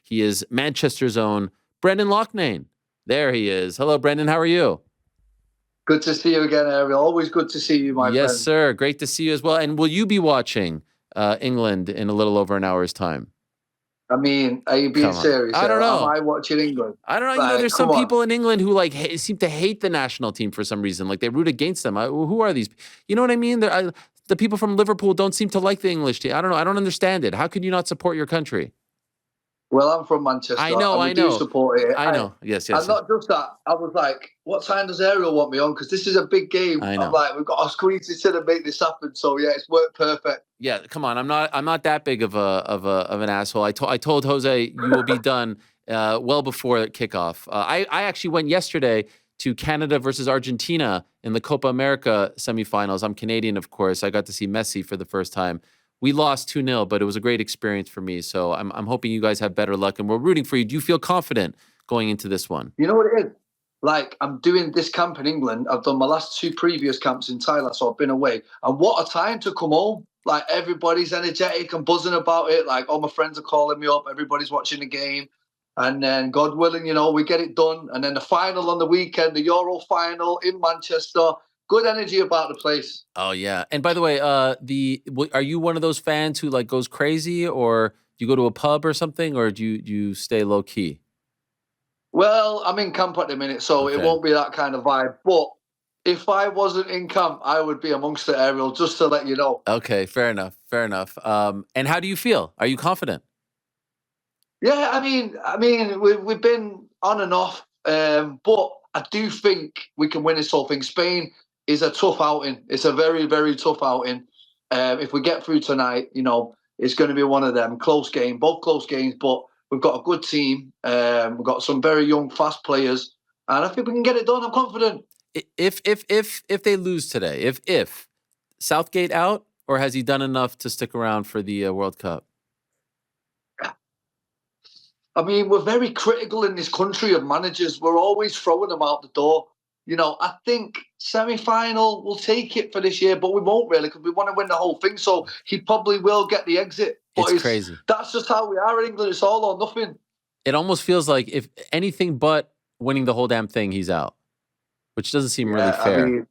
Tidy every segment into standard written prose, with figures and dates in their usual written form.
He is Manchester's own Brendan Loughnane. There he is. Hello, Brendan. How are you? Good to see you again, Ariel. Always good to see you, my friend. Yes, sir. Great to see you as well. And will you be watching England in a little over an hour's time? I mean, are you being serious? I don't know. Am I watching England? I don't know. You know, there's some people in England who seem to hate the national team for some reason. Like they root against them. Who are these? You know what I mean? The people from Liverpool don't seem to like the English team. I don't know. I don't understand it. How can you not support your country? Well, I'm from Manchester. I know. I do support it. I know. Yes. And not just that. I was like, what time does Ariel want me on? Because this is a big game. I know. I'm like, we've got to squeeze this in and make this happen. So yeah, it's worked perfect. Yeah, come on. I'm not that big of an asshole. I told Jose you will be done well before kickoff. I actually went yesterday to Canada versus Argentina in the Copa America semifinals. I'm Canadian, of course. I got to see Messi for the first time. We lost 2-0, but it was a great experience for me. So I'm hoping you guys have better luck, and we're rooting for you. Do you feel confident going into this one? You know what it is? Like, I'm doing this camp in England. I've done my last 2 previous camps in Thailand, so I've been away. And what a time to come home. Like, everybody's energetic and buzzing about it. Like, all my friends are calling me up. Everybody's watching the game. And then, God willing, you know, we get it done. And then the final on the weekend, the Euro final in Manchester. Good energy about the place. Oh, yeah. And by the way, are you one of those fans who, like, goes crazy? Or do you go to a pub or something? Or do you stay low-key? Well, I'm in camp at the minute, so It won't be that kind of vibe. But if I wasn't in camp, I would be amongst the Ariel, just to let you know. Okay, fair enough. And how do you feel? Are you confident? Yeah, I mean, we've been on and off, but I do think we can win this whole thing. Spain is a tough outing. It's a very, very tough outing. If we get through tonight, you know, it's going to be one of them. Close game, both close games, but we've got a good team. We've got some very young, fast players, and I think we can get it done. I'm confident. If they lose today, if Southgate out, or has he done enough to stick around for the World Cup? I mean, we're very critical in this country of managers. We're always throwing them out the door. You know, I think semi-final, we'll take it for this year, but we won't really because we want to win the whole thing. So he probably will get the exit. But it's crazy. That's just how we are in England. It's all or nothing. It almost feels like if anything but winning the whole damn thing, he's out, which doesn't seem really fair. I mean,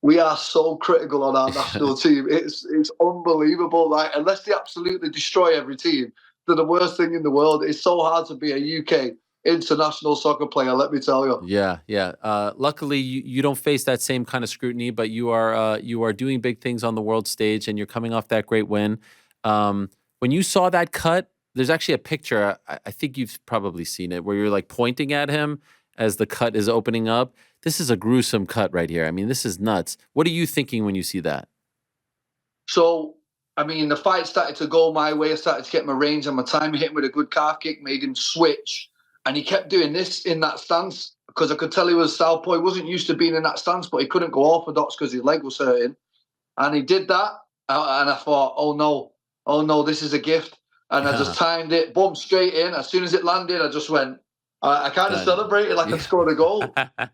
we are so critical on our national team. It's unbelievable. Like, unless they absolutely destroy every team, they're the worst thing in the world. It's so hard to be a UK international soccer player, let me tell you. Yeah. Luckily, you don't face that same kind of scrutiny, but you are doing big things on the world stage, and you're coming off that great win. When you saw that cut, there's actually a picture. I think you've probably seen it, where you're like pointing at him as the cut is opening up. This is a gruesome cut right here. I mean, this is nuts. What are you thinking when you see that? So, I mean, the fight started to go my way. I started to get my range and my time. He hit him with a good calf kick, made him switch. And he kept doing this in that stance because I could tell he was southpaw. He wasn't used to being in that stance, but he couldn't go orthodox because his leg was hurting. And he did that. And I thought, oh no, this is a gift. And I just timed it, boom, straight in. As soon as it landed, I just went, I kind of celebrated like I scored a goal.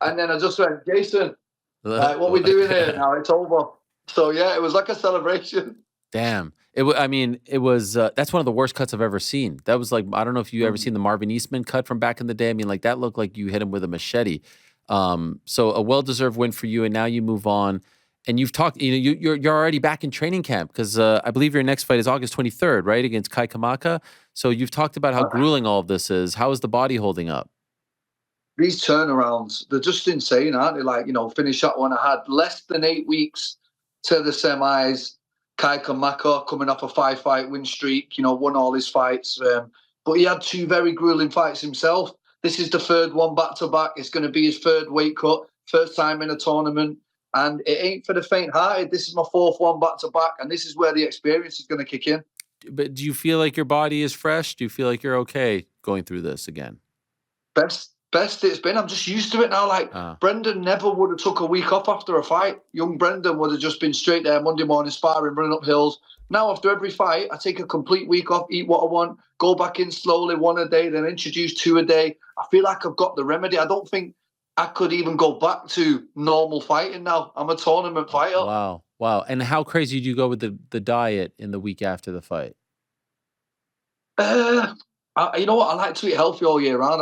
And then I just went, Jason, what are we doing here now? It's over. So, yeah, it was like a celebration. Damn. It was that's one of the worst cuts I've ever seen. That was like, I don't know if you ever seen the Marvin Eastman cut from back in the day. I mean, like that looked like you hit him with a machete. So a well-deserved win for you, and now you move on. And you've talked, you're already back in training camp because I believe your next fight is August 23rd, right, against Kai Kamaka. So you've talked about how grueling all of this is. How is the body holding up? These turnarounds, they're just insane, aren't they? Like, finish that one. I had less than 8 weeks to the semis. Kai Kamaka coming off a 5-fight win streak, won all his fights. But he had 2 very grueling fights himself. This is the 3rd one back-to-back. It's going to be his 3rd weight cut, first time in a tournament. And it ain't for the faint-hearted. This is my 4th one back-to-back, and this is where the experience is going to kick in. But do you feel like your body is fresh? Do you feel like you're okay going through this again? Best it's been. I'm just used to it now. Like, Brendan never would have took a week off after a fight. Young Brendan would have just been straight there Monday morning sparring, running up hills. Now, after every fight, I take a complete week off, eat what I want, go back in slowly, 1 a day, then introduce 2 a day. I feel like I've got the remedy. I don't think I could even go back to normal fighting now. I'm a tournament fighter. Wow. And how crazy do you go with the diet in the week after the fight? You know what? I like to eat healthy all year round.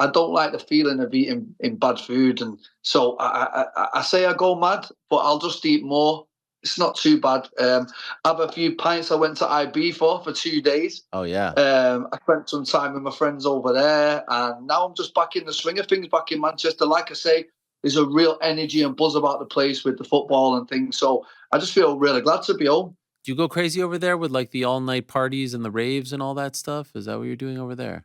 I don't like the feeling of eating in bad food, and so I say I go mad, but I'll just eat more. It's not too bad. Have a few pints. I went to IB for 2 days. Oh yeah. I spent some time with my friends over there, and now I'm just back in the swing of things back in Manchester. Like I say, there's a real energy and buzz about the place with the football and things. So I just feel really glad to be home. Do you go crazy over there with like the all night parties and the raves and all that stuff? Is that what you're doing over there?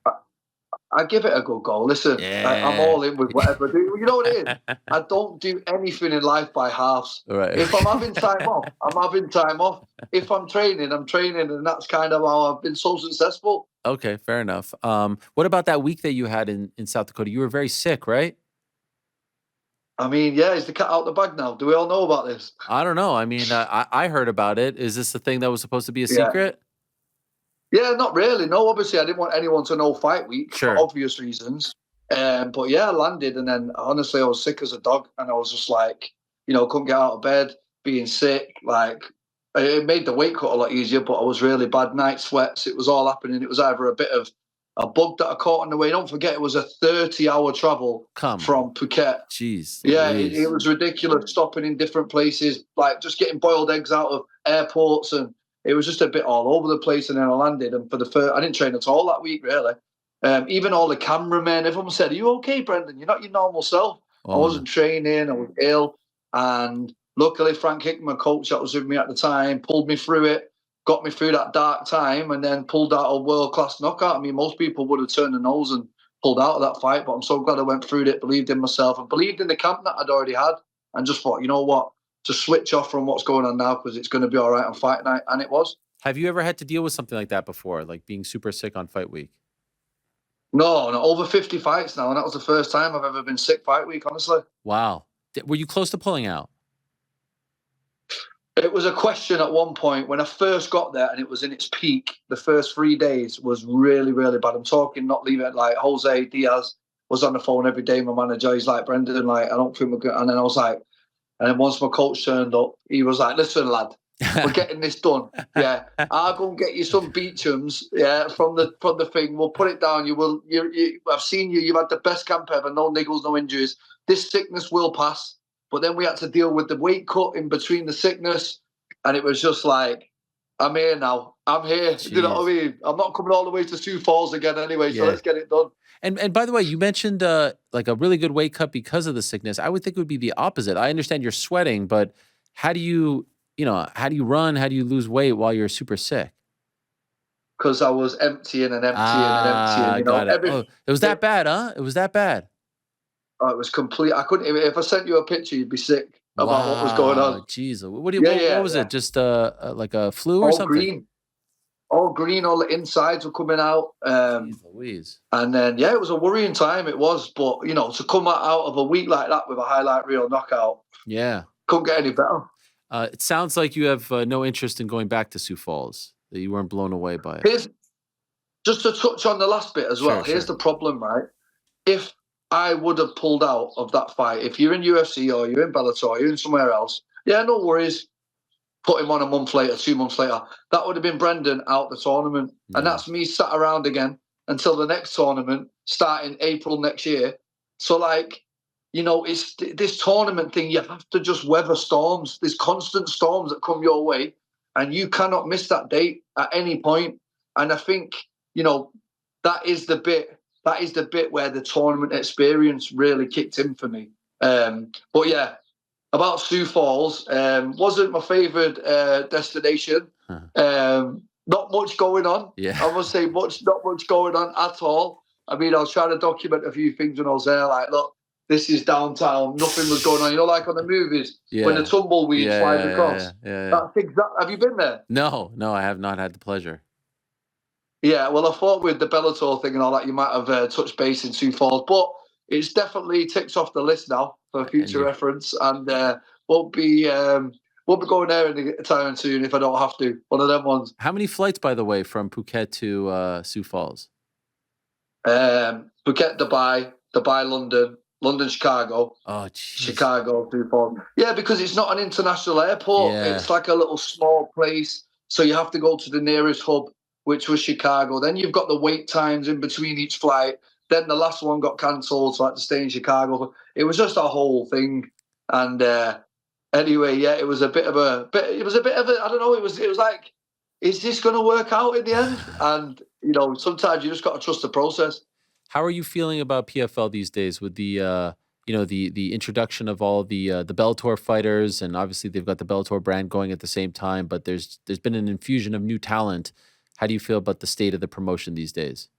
I give it a good go. Listen, I'm Yeah. all in with whatever I do. You know what it is? I don't do anything in life by halves. Right. If I'm having time off, I'm having time off. If I'm training, and that's kind of how I've been so successful. Okay, fair enough. What about that week that you had in South Dakota? You were very sick, right? I mean, yeah, is the cat out the bag now? Do we all know about this? I don't know. I mean, I heard about it. Is this the thing that was supposed to be a Yeah. secret? Yeah, not really. No, obviously, I didn't want anyone to know fight week for Sure. obvious reasons. But yeah, I landed, and then honestly, I was sick as a dog, and I was just like, couldn't get out of bed, being sick. Like, it made the weight cut a lot easier, but I was really bad. Night sweats. It was all happening. It was either a bit of a bug that I caught on the way. Don't forget, it was a 30-hour travel Come from on. Phuket. Jeez. Yeah, Louise. it was ridiculous. Stopping in different places, like just getting boiled eggs out of airports, and it was just a bit all over the place. And then I landed, and for the first, I didn't train at all that week, really. Even all the cameramen, everyone said, "Are you okay, Brendan? You're not your normal self." I Oh, wasn't training. I was ill, and luckily Frank Hickman, my coach that was with me at the time, pulled me through it, got me through that dark time, and then pulled out a world-class knockout. I mean, most people would have turned the nose and pulled out of that fight, but I'm so glad I went through it, believed in myself, and believed in the camp that I'd already had, and just thought, you know what, to switch off from what's going on now because it's going to be all right on fight night, and it was. have you ever had to deal with something like that before, like being super sick on fight week? No, over 50 fights now, and that was the first time I've ever been sick fight week, honestly. Wow. Were you close to pulling out? It was a question at one point when I first got there and it was in its peak. The first 3 days was really, really bad. I'm talking not leaving it like Jose Diaz was on the phone every day. My manager, he's like, Brendan, like, I don't think we're good. And then I was like, and then once my coach turned up, he was like, listen, lad, we're getting this done. Yeah, I'll go and get you some Beechams. Yeah, from the thing. We'll put it down. I've seen you. You've had the best camp ever. No niggles, no injuries. This sickness will pass. But then we had to deal with the weight cut in between the sickness, and it was just like, I'm here now. I'm here. Jeez. You know what I mean? I'm not coming all the way to Soo Falls again anyway. So let's get it done. And by the way, you mentioned like a really good weight cut because of the sickness. I would think it would be the opposite. I understand you're sweating, but how do you run? How do you lose weight while you're super sick? Because I was emptying and emptying and emptying. You know, got it. Oh, it was that bad, huh? It was that bad. Oh, it was complete. I couldn't even. If I sent you a picture, you'd be sick about what was going on. Jeez. What was it? Just like a flu or All something? green, all green. All the insides were coming out. Jeez Louise. And then it was a worrying time. It was, but to come out of a week like that with a highlight reel knockout, Yeah, couldn't get any better. it sounds like you have no interest in going back to Sioux Falls. That you weren't blown away by it. Just to touch on the last bit as well. Here's the problem, right? If I would have pulled out of that fight, if you're in UFC or you're in Bellator or you're in somewhere else, no worries. Put him on a month later, 2 months later. That would have been Brendan out the tournament. Yeah. And that's me sat around again until the next tournament starting April next year. So it's this tournament thing. You have to just weather storms. There's constant storms that come your way, and you cannot miss that date at any point. And I think, that is the bit. That is the bit where the tournament experience really kicked in for me. But yeah, about Sioux Falls, wasn't my favourite destination. Not much going on. Yeah. I must say, not much going on at all. I mean, I was trying to document a few things when I was there. Like, look, this is downtown. Nothing was going on. Like on the movies, when the tumbleweed flies across. That's have you been there? No, I have not had the pleasure. Yeah, well, I thought with the Bellator thing and all that, you might have touched base in Sioux Falls, but it's definitely ticked off the list now for future reference, and won't be going there anytime soon if I don't have to. One of them ones. How many flights, by the way, from Phuket to Sioux Falls? Phuket, Dubai, London, Chicago. Oh, geez. Chicago, Sioux Falls. Yeah, because it's not an international airport. Yeah. It's like a little small place, so you have to go to the nearest hub. which was Chicago. Then you've got the wait times in between each flight. Then the last one got cancelled, so I had to stay in Chicago. It was just a whole thing. And anyway, yeah, it was a bit of a I don't know. It was like, is this going to work out in the end? And sometimes you just got to trust the process. How are you feeling about PFL these days with the the introduction of all the Bellator fighters, and obviously they've got the Bellator brand going at the same time, but there's been an infusion of new talent. How do you feel about the state of the promotion these days?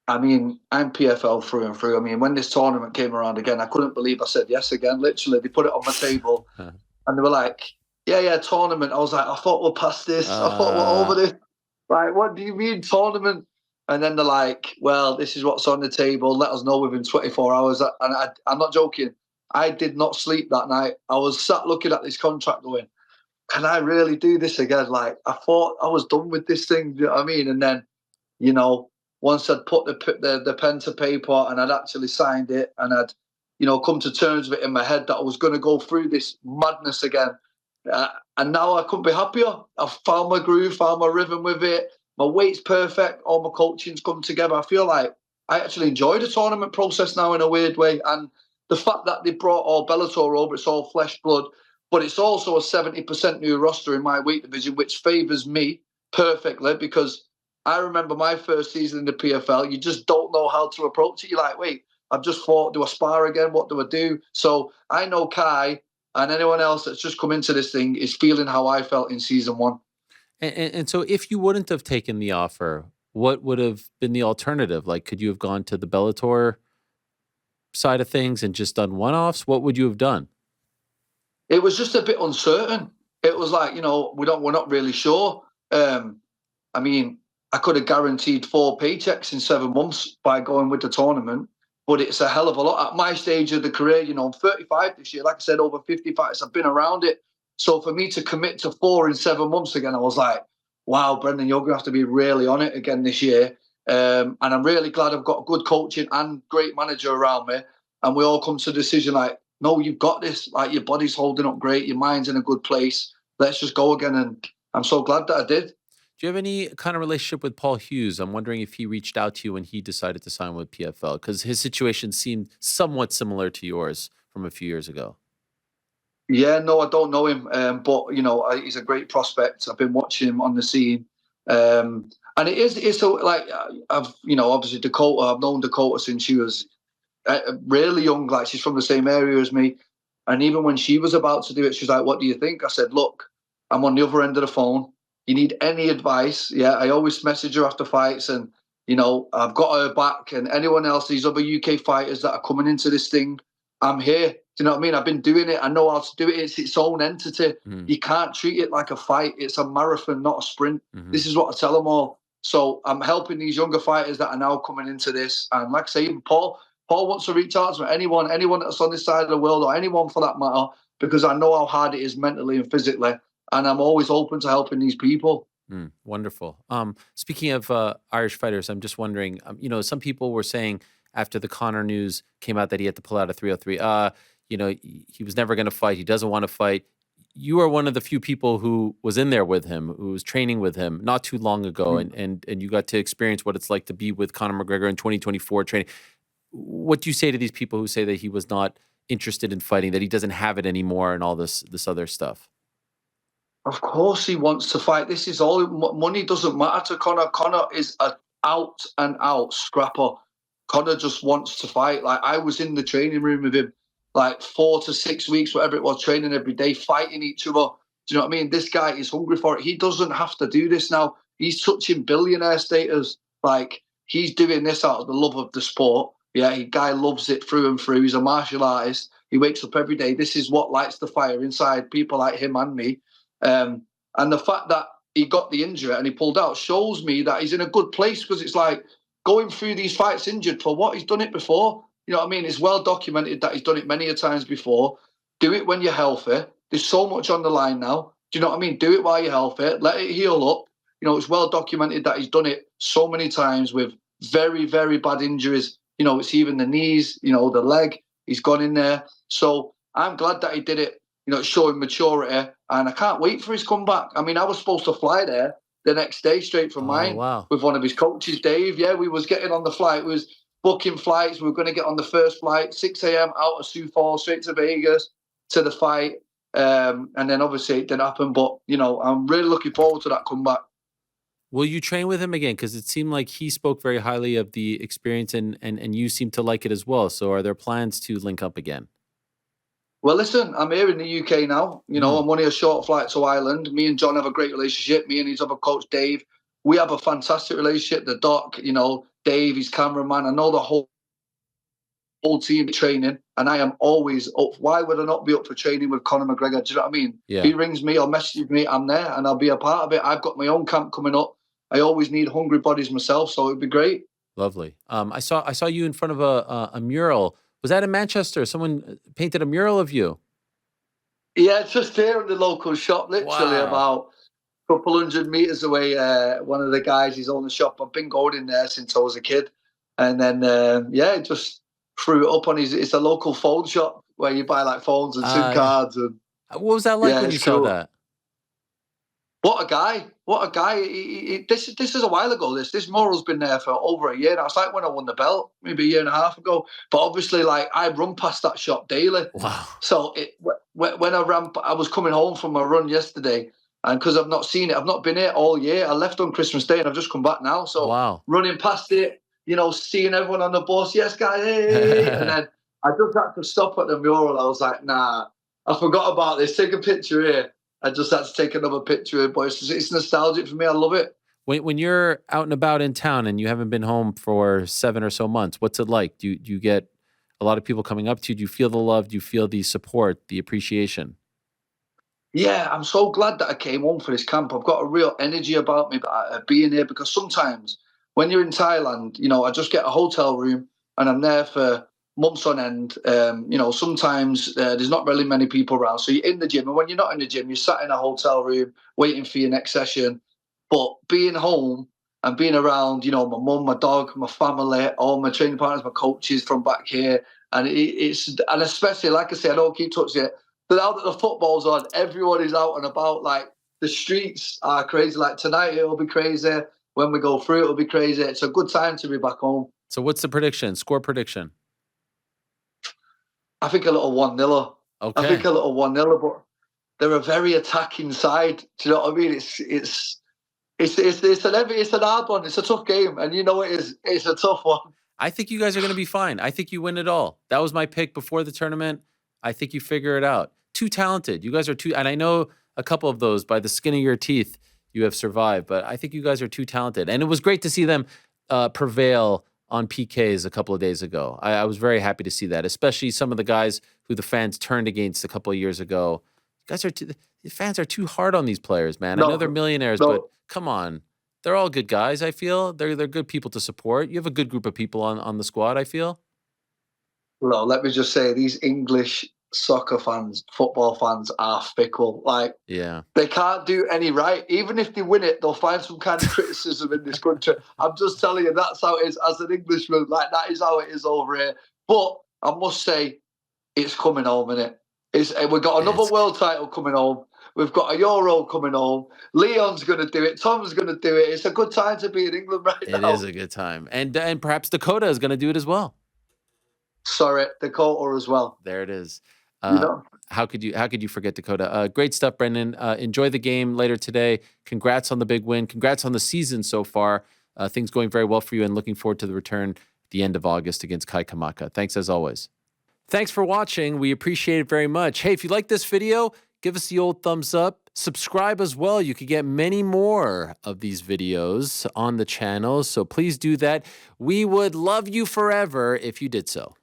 I mean, I'm PFL through and through. I mean, when this tournament came around again, I couldn't believe I said yes again. Literally, they put it on my table and they were like, yeah, tournament. I was like, I thought we're past this. I thought we're over this. Like, what do you mean tournament? And then they're like, well, this is what's on the table. Let us know within 24 hours. And I'm not joking. I did not sleep that night. I was sat looking at this contract going, can I really do this again? Like, I thought I was done with this thing. You know what I mean? And then, once I'd put the pen to paper and I'd actually signed it and I'd, come to terms with it in my head that I was going to go through this madness again. And now I couldn't be happier. I've found my groove, found my rhythm with it. My weight's perfect. All my coaching's come together. I feel like I actually enjoy the tournament process now in a weird way. And the fact that they brought all Bellator over, it's all flesh, blood, but it's also a 70% new roster in my weight division, which favours me perfectly because I remember my first season in the PFL. You just don't know how to approach it. You're like, wait, I've just fought. Do I spar again? What do I do? So I know Kai and anyone else that's just come into this thing is feeling how I felt in season one. And so if you wouldn't have taken the offer, what would have been the alternative? Like, could you have gone to the Bellator side of things and just done one-offs? What would you have done? It was just a bit uncertain. It was like, we're not really sure. I mean, I could have guaranteed 4 paychecks in 7 months by going with the tournament, but it's a hell of a lot. At my stage of the career, I'm 35 this year. Like I said, over 50 fights. I've been around it. So for me to commit to 4 in 7 months again, I was like, wow, Brendan, you're going to have to be really on it again this year. And I'm really glad I've got good coaching and great manager around me. And we all come to a decision like, no, you've got this. Like, your body's holding up great. Your mind's in a good place. Let's just go again. And I'm so glad that I did. Do you have any kind of relationship with Paul Hughes? I'm wondering if he reached out to you when he decided to sign with PFL, because his situation seemed somewhat similar to yours from a few years ago. Yeah, no, I don't know him, but he's a great prospect. I've been watching him on the scene, and it's so like I've obviously Dakota. I've known Dakota since she was really young. Like, she's from the same area as me, and even when she was about to do it, she was like, "What do you think?" I said, "Look, I'm on the other end of the phone. You need any advice?" Yeah, I always message her after fights, and I've got her back. And anyone else, these other UK fighters that are coming into this thing, I'm here. Do you know what I mean? I've been doing it. I know how to do it. It's its own entity. You can't treat it like a fight. It's a marathon, not a sprint. This is what I tell them all. So I'm helping these younger fighters that are now coming into this. And like I say, even Paul wants to reach out to me. Anyone that's on this side of the world, or anyone for that matter, because I know how hard it is mentally and physically. And I'm always open to helping these people. Wonderful. Speaking of Irish fighters, I'm just wondering, some people were saying after the Conor news came out that he had to pull out a 303, he was never going to fight. He doesn't want to fight. You are one of the few people who was in there with him, who was training with him not too long ago. And you got to experience what it's like to be with Conor McGregor in 2024 training. What do you say to these people who say that he was not interested in fighting, that he doesn't have it anymore and all this other stuff? Of course he wants to fight. This is all, money doesn't matter to Conor. Conor is an out and out scrapper. Conor just wants to fight. Like, I was in the training room with him like 4 to 6 weeks, whatever it was, training every day, fighting each other. Do you know what I mean? This guy is hungry for it. He doesn't have to do this now. He's touching billionaire status. Like, he's doing this out of the love of the sport. Yeah, guy loves it through and through. He's a martial artist. He wakes up every day. This is what lights the fire inside people like him and me. And the fact that he got the injury and he pulled out shows me that he's in a good place, because it's like going through these fights injured for what? He's done it before. You know what I mean? It's well documented that he's done it many a times before. Do it when you're healthy. There's so much on the line now. Do you know what I mean? Do it while you're healthy. Let it heal up. It's well documented that he's done it so many times with very, very bad injuries. It's even the knees, the leg. He's gone in there. So I'm glad that he did it. Showing maturity, and I can't wait for his comeback. I mean, I was supposed to fly there the next day straight from mine wow. with one of his coaches, Dave. Yeah, we was getting on the flight. We was booking flights. We were going to get on the first flight, 6 a.m. out of Sioux Falls, straight to Vegas to the fight. And then obviously it didn't happen. But, you know, I'm really looking forward to that comeback. Will you train with him again? Because it seemed like he spoke very highly of the experience, and you seem to like it as well. So are there plans to link up again? Well, listen, I'm here in the UK now. You know, I'm only a short flight to Ireland. Me and John have a great relationship. Me and his other coach, Dave, we have a fantastic relationship. The doc, you know, Dave, his cameraman. I know the whole team training, and I am always up. Why would I not be up for training with Conor McGregor? Do you know what I mean? Yeah. He rings me or messages me, I'm there, and I'll be a part of it. I've got my own camp coming up. I always need hungry bodies myself, so it'd be great. Lovely. I saw you in front of a mural. Was that in Manchester? Someone painted a mural of you. Yeah, it's just here in the local shop, literally Wow. about a couple 100 meters away. One of the guys, he's owned the shop. I've been going in there since I was a kid, and then yeah, just threw it up on his. It's a local phone shop where you buy like phones and SIM cards, and What was that like yeah, when you it's saw cool. that? What a guy! What a guy! This is a while ago. This mural's been there for over a year now. It's like when I won the belt, maybe a year and a half ago. But obviously, like I run past that shop daily. Wow. So when I was coming home from my run yesterday, and because I've not seen it, I've not been here all year. I left on Christmas Day, and I've just come back now. So Wow. running past it, you know, seeing everyone on the bus, yes, guys, hey, and then I just had to stop at the mural. I was like, nah, I forgot about this. Take a picture here. I just had to take another picture, but it's nostalgic for me. I love it. When you're out and about in town and you haven't been home for 7 or so months, what's it like? Do you get a lot of people coming up to you? Do you feel the love? Do you feel the support, the appreciation? Yeah, I'm so glad that I came home for this camp. I've got a real energy about me being here, because sometimes when you're in Thailand, you know, I just get a hotel room and I'm there for months on end. You know, sometimes there's not really many people around. So you're in the gym, and when you're not in the gym, you're sat in a hotel room waiting for your next session. But being home and being around, you know, my mum, my dog, my family, all my training partners, my coaches from back here, and and especially, like I say, I don't keep touching it. But now that the football's on, everyone is out and about. Like the streets are crazy. Like tonight, it'll be crazy. When we go through, it'll be crazy. It's a good time to be back home. So what's the prediction? Score prediction? I think a little 1-0. I think Okay. a little 1-0, but they're a very attacking side. Do you know what I mean? It's an hard one. It's a tough game, and you know it is. It's a tough one. I think you guys are going to be fine. I think you win it all. That was my pick before the tournament. I think you figure it out. Too talented. You guys are too, and I know a couple of those by the skin of your teeth you have survived, but I think you guys are too talented. And it was great to see them prevail on PKs a couple of days ago. I was very happy to see that, especially some of the guys who the fans turned against a couple of years ago. The fans are too hard on these players, man. I know they're millionaires, but No, come on. They're all good guys, I feel. They're good people to support. You have a good group of people on the squad, I feel. no. Let me just say, these English soccer fans, football fans, are fickle. Like Yeah. they can't do any right. Even if they win it, they'll find some kind of criticism in this country. I'm just telling you, that's how it is as an Englishman. Like that is how it is over here. But I must say, it's coming home, innit? We've got another world title coming home. We've got a Euro coming home. Leon's going to do it. Tom's going to do it. It's a good time to be in England right It now. is a good time. And perhaps Dakota is going to do it as well. Sorry, Dakota as well. There it is. You know? How could you forget Dakota? Great stuff, Brendan. Enjoy the game later today. Congrats on the big win. Congrats on the season so far. Things going very well for you, and looking forward to the return at the end of August against Kai Kamaka. Thanks as always. Thanks for watching. We appreciate it very much. Hey, if you like this video, give us the old thumbs up. Subscribe as well. You could get many more of these videos on the channel, so please do that. We would love you forever if you did so.